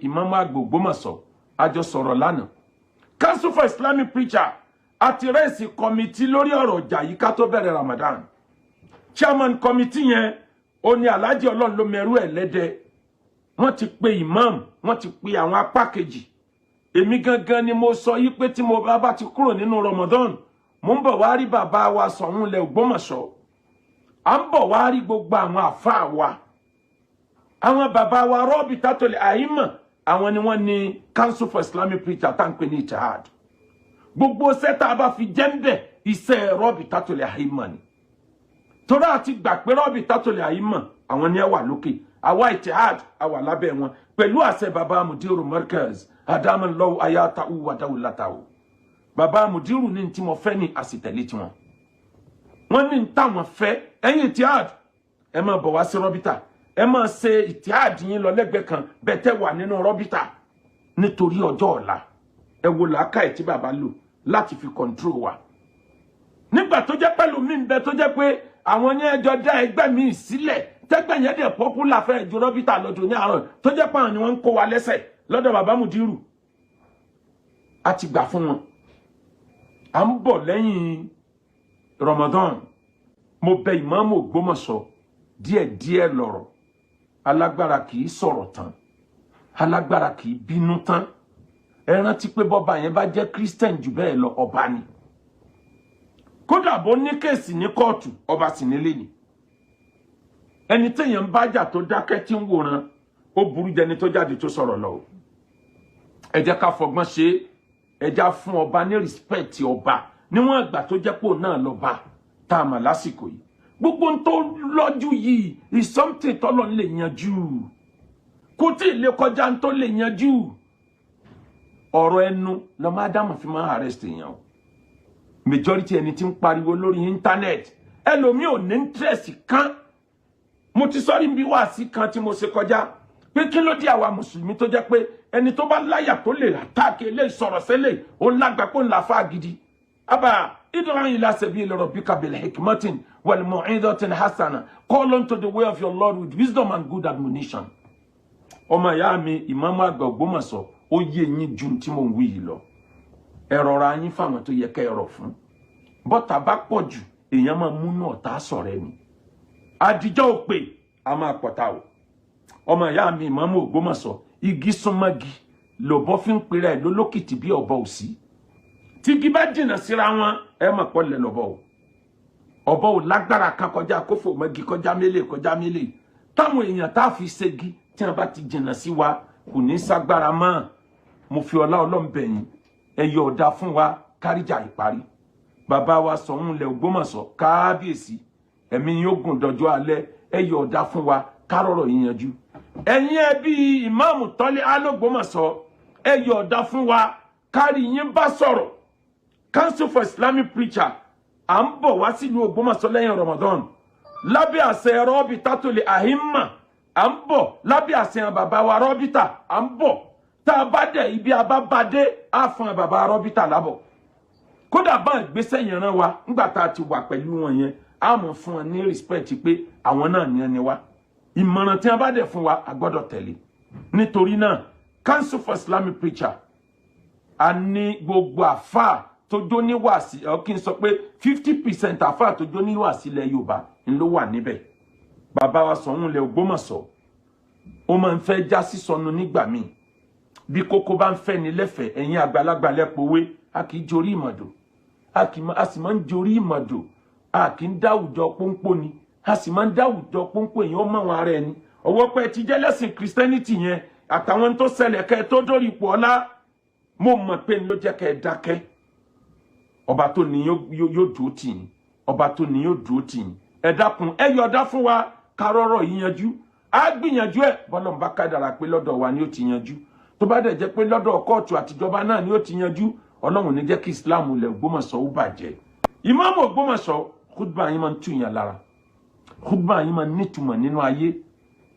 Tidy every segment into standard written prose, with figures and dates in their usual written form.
Imam àgbà Ògbómọ̀ṣọ́ àjọ sọ̀rọ̀ lánàá. Council for Islamic Preacher àti rẹ́ẹ̀sì committee lórí ọ̀rọ̀ ọjà yìí ká tó bẹ̀rẹ̀ Ramadan. Chairman committee yẹn ó ní Alhaji Ọlọ́run ló mẹ́rú ẹ̀ lẹ́dẹ̀. Wọ́n ti pe imam, wọ́n ti pe àwọn apá kejì. Èmi gangan ni mo sọ yí pé tí mo bá ti kúrò nínú Ramadan, mo ń bọ̀ wá rí bàbá wa Ṣọ̀ún ilẹ̀ Ògbómọ̀ṣọ́. À ń bọ̀ wá rí gbogbo àwọn àfáà wa. Àwọn bàbá wa Rabitatul A'imma, àwọn ni wọ́n ní Council for Islamic Preacher tá ń pè ní Ittihad. Gbogbo sẹ́ta bá fi jẹ́ ń bẹ̀ iṣẹ́ Rabitatul A'imma ni. Tora àti gbà pé Rabitatul A'imma àwọn ni ẹ wà lókè. Àwa Ittihad àwa lábẹ́ wọn pẹ̀lú àṣẹ bàbá Mudiru Markaz Adamallahu ayatahu wa dawlatahu. Bàbá Mudiru ní tí mo fẹ́ ní àsìtẹ̀lé tiwọn. Wọ́n ní táwọn fẹ́ ẹ̀yin Ittihad ẹ máa bọ̀ wá sí Rabita. Ẹ máa ṣe Ittihad yín lọ lẹ́gbẹ̀ẹ́ kan bẹ́tẹ̀ wà nínú Rabita nítorí ọjọ́ ọ̀la. Ẹ wo làákàyè tí bàbá lò láti fi control wa. Nígbà tó jẹ́ pẹ̀lú mi ń bẹ tó jẹ́ pé àwọn yẹn jọ dá ẹgbẹ́ mi sílẹ̀ tẹ́gbẹ́ yẹn dẹ̀ popular fẹ́ ju Rabita lọ́dún ní àárọ̀ tó jẹ́ pé àwọn ni wọ́n ń kó wa lẹ́sẹ̀ lọ́dọ̀ bàbá Mudiru. A ti gbà fún wọn. À ń bọ̀ lẹ́yìn Ramadan. Mo bẹ̀ Imam Ògbómọ̀ṣọ́ díẹ̀díẹ̀ lọ́rọ̀. Alágbára kì í sọ̀rọ̀ tán. Alágbára kì í bínú tán. Ẹ rántí pé bọ́ba yẹn bá jẹ́ Christian jù bẹ́ẹ̀ lọ ọba ni. Kódà bó ní kéèsì ní kóòtù ọba sì nílé ni. Ẹni téèyàn ń bájà tó dákẹ́ tí ń wòran ó burú jẹni tó jáde tó sọ̀rọ̀ lọ. Ẹ jẹ́ ká fọgbọ́n ṣe, ẹ jẹ́ fún ọba ní respect ọba níwọ̀n ìgbà tó jẹ́ pò náà lọ́ba tá a mà lásìkò yìí. Gbogbo ń tó lọ́jú yìí is something tọ́lọ́ lè yanjú. Kò tí ì lè kọjá ń tó lè yanjú. Ọ̀rọ̀ ẹnu lọ́mọ Ádámù fi máa arrest èèyàn. Majority ẹni tí ń pariwo lórí internet ẹlòmíì ò ní interest kan. Mo ti sọ́rí bí wá sí kan tí mo ṣe kọjá pé kí ló dé àwa mùsùlùmí tó jẹ́ pé ẹni tó bá láyà tó lè attack lè sọ̀rọ̀ sẹ́lẹ̀ ó lágbà pé ń la fa gidi. Aba id'u ila sabili rabbika bil hikmatin wal mu'izatin hasana. Call unto the way of your Lord with wisdom and good admonition. Ọmọ ìyá mi Imam àgbà Ògbómọ̀ṣọ́ ó yé yín ju tí mo ń wí yìí lọ. Ẹ rọra yín fáwọn tó yẹ kẹ́ ẹ rọ̀ fún. Bọ́tà bá pọ̀ jù èèyàn máa múnú ọ̀tá sọ̀rẹ́ ni. Àdìjọ́ òpè a máa pọ̀ta o. Ọmọ ìyá mi Imam Ògbómọ̀ṣọ́ igi súnmọ́gi lọ́bọ fi ń pèrè ẹ̀ lólókìtì bí ọ̀bọ òsì. Tí igi bá jìnnà síra wọn ẹ mọ̀ pọ̀ lẹ̀ lọ́bọ o. Ọ̀bọ ò lágbára kan kọjá kófò mọ́gi kọjá mélè. Táwọn èèyàn tá a fi ṣegi tí wọ́n bá ti jìnnà sí wa kò ní ságbára mọ́. Mo fi ọlá Ọlọ́run bẹ̀ yín ẹ yọ ọ̀dà fún wa káríjà ìparí. Bàbá wa Ṣọ̀ún ilẹ̀ Ògbómọ̀ṣọ́ kábíyèsí ẹ̀mí yóò gùn dọjọ́ alẹ́ ẹ yọ ọ̀dà fún wa kárọ̀rọ̀ yín yanjú. Ẹ̀yin ẹbí Imam Tọ́lé Alógbómọ̀ṣọ́ ẹ yọ ọ̀dà fún wa kárí yín bá sọ̀rọ̀. Council for Islamic Preacher à ń bọ̀ wá sílùú Ògbómọ̀ṣọ́ lẹ́yìn Ramadan lábẹ́ àṣẹ Rabitatul A'imma à ń bọ̀ lábẹ́ àṣẹ bàbá wa Rabita à ń bọ̀ tá a bá dẹ̀ ibi abábadé á fún bàbá Rabita lábọ̀. Kódà bá ìgbésẹ̀ yẹn rán wa nígbà tá a ti wà pẹ̀lú wọn yẹn á mọ̀ fún wọn ní respect pé àwọn náà ní ẹni wa. Ìmọ̀ràn tí a bá dẹ̀ fún wa a gbọ́dọ̀ tẹ̀lé. Nítorí náà Council for Islamic Preacher a ní gbogbo àfáà tó jó ní wàásí kí n sọ pé 50% àfáà tó jó ní wàásí ilẹ̀ Yorùbá ń ló wà níbẹ̀. Bàbá wa Ṣọ̀ún ilẹ̀ Ògbómọ̀ṣọ́ ó máa ń fẹ́ já sí sọnù nígbà míì. Bí kókó bá ń fẹ́ ní lẹ́fẹ̀ẹ́ ẹ̀yin àgbàlagbà lẹ́pọ̀wé a kì í jorí ìmọ̀dò a sì máa ń jorí ìmọ̀dò a kì í dáwùjọ pọ́npọ́ ni a sì máa ń dáwùjọ pọ́npọ́ èèyàn ọmọ wọn ara ẹni ọwọ́ pẹ́ ti jẹ́ lẹ́sìn Christianity yẹn àtàwọn tó ṣẹlẹ̀ kẹ́ tó dórí ipò ọlá mo mọ̀ pé ló jẹ́ kẹ́ dákẹ́. Ọba tó ní yóò dúró tì yín ọba tó ní yóò dúró tì yín ẹ dákun ẹ yọ̀ọ̀dá fún wa kárọ̀rọ̀ yín yanjú á gbìyànjú ẹ bọ́lọ̀ ń bá kádàrá pé lọ́dọ̀ wa ni ó ti yanjú. Tó bá dẹ̀ jẹ́ pé lọ́dọ̀ kóòtù àtijọba náà ni ó ti yanjú Ọlọ́run ní jẹ́ kí Islam ilẹ̀ Ògbómọ̀ṣọ́ ó bàjẹ́. Imam Ògbómọ̀ṣọ́ khutba yín máa ń tú yàn lára khutba yín máa ń nítumọ̀ nínú ayé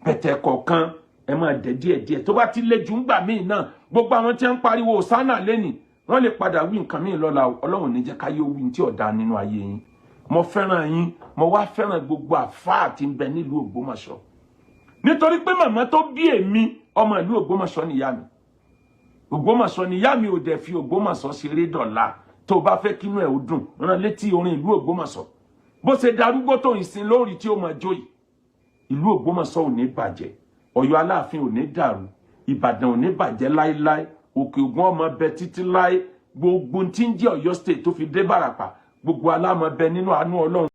pẹ̀tẹ̀ kọ̀ọ̀kan ẹ máa dẹ̀ díẹ̀díẹ̀ tó bá ti lé jù ń gbà míì náà gbogbo àwọn tí ń pariwo Hosanna lẹ́nì wọ́n lè padà wí nǹkan míì lọ́la Ọlọ́run ní jẹ́ káyé wí tí ọ̀dà nínú ayé yín. Mo fẹ́ràn yín mo wá fẹ́ràn gbogbo àfáà tí ń bẹ nílùú Ògbómọ̀ṣọ́ nítorí pé màmá tó bí èmi ọmọ ìlú Ògbómọ̀ṣọ́ níyà mi Ògbómọ̀ṣọ́ níyà mi ò dẹ̀ fi Ògbómọ̀ṣọ́ ṣeré dọ̀la tó bá fẹ́ kínú ẹ̀ ó dùn rán létí orin ìlú Ògbómọ̀ṣọ́ bó ṣe darúgbó tó ìsìn lórí tí ó máa jó yìí ìlú Ògbómọ̀ṣọ́ ò ní bàjẹ́ Ọ̀yọ́ Aláàfin ò ní dàrú Ìbàdàn ò ní bàjẹ́ láéláé Òkè Ògùn ọmọ bẹ títí láé gbogbo tí ń jẹ́ Ọ̀yọ́ state tó fi dé Bàràpá gbogbo alámọ̀ bẹ nínú àánú Ọlọ́run